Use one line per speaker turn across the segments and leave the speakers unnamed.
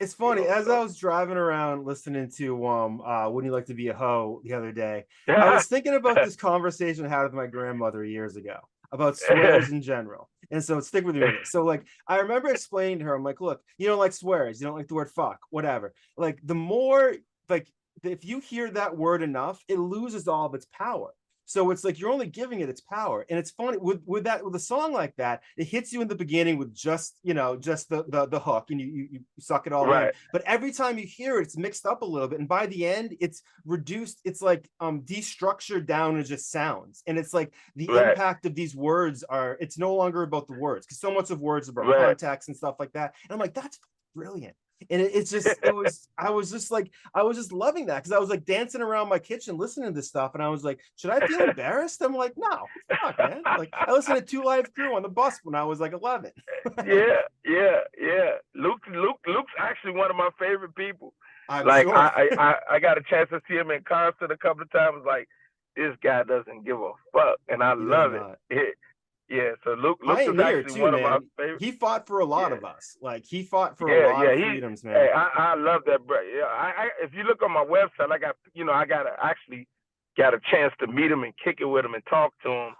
It's
You
funny,
know,
as I
so
was driving around listening to Wouldn't You Like to Be a Hoe the other day, I
yeah,
was thinking about this conversation I had with my grandmother years ago about swears in general. And so stick with me with this. So like I remember explaining to her, I'm like, look, you don't like swears, you don't like the word fuck, whatever. Like the more like if you hear that word enough, it loses all of its power. So it's like you're only giving it its power. And it's funny with a song like that, it hits you in the beginning with just, just the hook, and you suck it all in.
right,
But every time you hear it, it's mixed up a little bit. And by the end, it's reduced, it's like destructured down to just sounds. And it's like the
right,
impact of these words it's no longer about the words, because so much of words are about
right.
context and stuff like that. And I'm like, that's brilliant. And it's just it was I was just like I was just loving that, because I was like dancing around my kitchen listening to this stuff, and I was like, should I feel embarrassed? I'm like, no, fuck, man. Like I listened to Two Live Crew on the bus when I was like 11.
Yeah, yeah, yeah. Luke's actually one of my favorite people.
I'm
Like
sure.
I got a chance to see him in concert a couple of times. Like this guy doesn't give a fuck, and I
He does
love it.
not.
Yeah. So Luke is
Pioneer
actually
too,
one of my
man.
favorite.
He fought for a lot
Yeah,
of us. Like he fought for a
yeah,
lot
yeah.
of
He.
freedoms,
Hey,
man.
I love that, bro. Yeah, if you look on my website, I got actually got a chance to meet him and kick it with him and talk to him,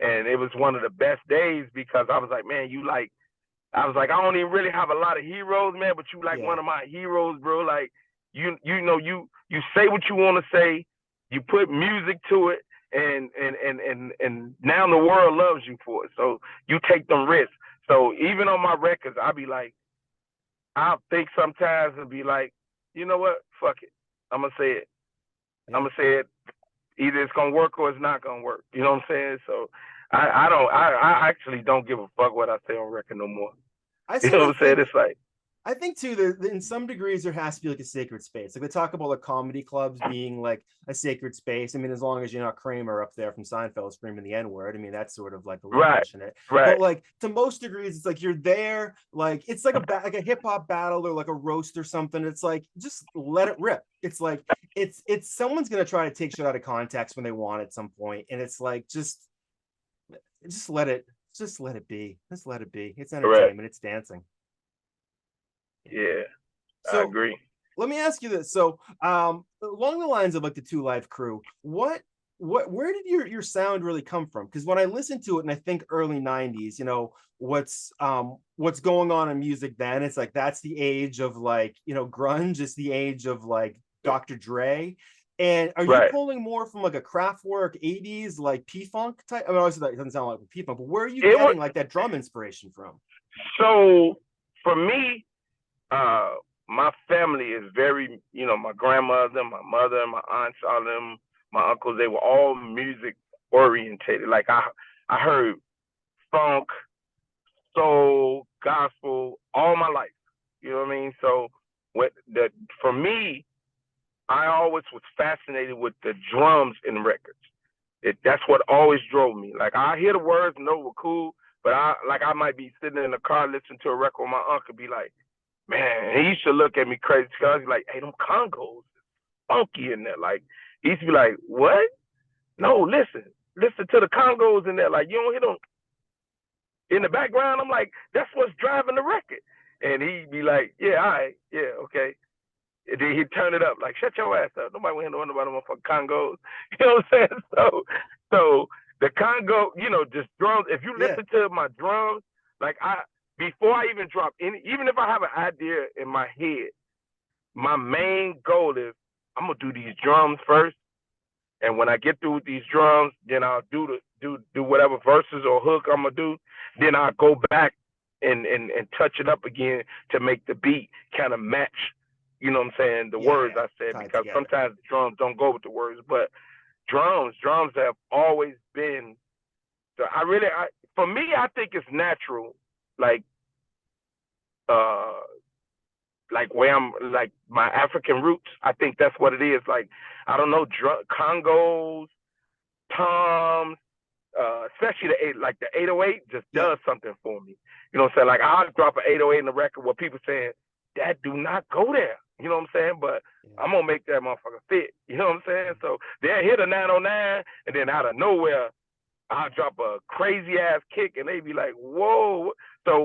and it was one of the best days because I was like, man, I was like, I don't even really have a lot of heroes, man, but you like
Yeah.
one of my heroes, bro. Like you say what you want to say, you put music to it, and now the world loves you for it. So you take them risks. So even on my records, I'll be like, I'll think sometimes and be like, you know what? Fuck it. I'm gonna say it. I'm
Yeah.
gonna say it. Either it's gonna work or it's not gonna work. You know what I'm saying? So I actually don't give a fuck what I say on record no more.
I
You know
sort
what
of
I'm saying?
think
It's like
I think too that in some degrees there has to be like a sacred space. Like they talk about like comedy clubs being like a sacred space. I mean, as long as you're not Kramer up there from Seinfeld screaming the N word, I mean that's sort of like a little
right,
pushing it. But
right,
like to most degrees, it's like you're there, like it's like like a hip hop battle or like a roast or something. It's like just let it rip. It's like it's someone's gonna try to take shit out of context when they want at some point, and it's like just let it just let it be. Just let it be. It's
correct.
entertainment. It's dancing.
Yeah, I
So
agree.
let me ask you this. So, along the lines of like the Two Live Crew, where did your sound really come from? Because when I listen to it and I think early '90s, what's going on in music then? It's like that's the age of like grunge. It's the age of like Dr. Dre. And are you
Right.
pulling more from like a Kraftwerk '80s like P Funk type? I mean, obviously that doesn't sound like P Funk, but where are you
It was
getting like that drum inspiration from?
so for me. Uh, my family is very, my grandmother, my mother, my aunts, all of them, my uncles. They were all music orientated. Like I heard funk, soul, gospel all my life. You know what I mean? So what the for me, I always was fascinated with the drums in records. That's what always drove me. Like I hear the words and know we're cool, but I might be sitting in the car listening to a record with my uncle, be like, man, he used to look at me crazy because he's like, hey, them congos funky in there. Like he used to be like, what? No,
Yeah,
listen to the congos in there. Like you don't hear them in the background. I'm like, that's what's driving the record. And he'd be like, yeah, all right, yeah, okay. And then he'd turn it up, like, shut your ass up. Nobody want to know about them motherfucking congos. You know what I'm saying? So the Congo, just drums. If you
yeah,
listen to my drums, like before I even drop any, even if I have an idea in my head, my main goal is I'm gonna do these drums first, and when I get through with these drums, then I'll do whatever verses or hook I'm gonna do. Then I'll go back and touch it up again to make the beat kind of match. You know what I'm saying? The
yeah,
words
yeah.
I said
Tied
because
together.
sometimes the drums don't go with the words, but drums have always been. So for me, I think it's natural. Like uh like where I'm like my African roots. I think that's what it is. Like I don't know, congos, toms, especially the 808 just
Yeah,
does something for me. You know what I'm saying? Like I'll drop an 808 in the record where people saying that do not go there. You know what I'm saying? But
yeah,
I'm gonna make that motherfucker fit. You know what I'm saying? So they'll hit a 909 and then out of nowhere I'll drop a crazy ass kick and they be like, whoa. So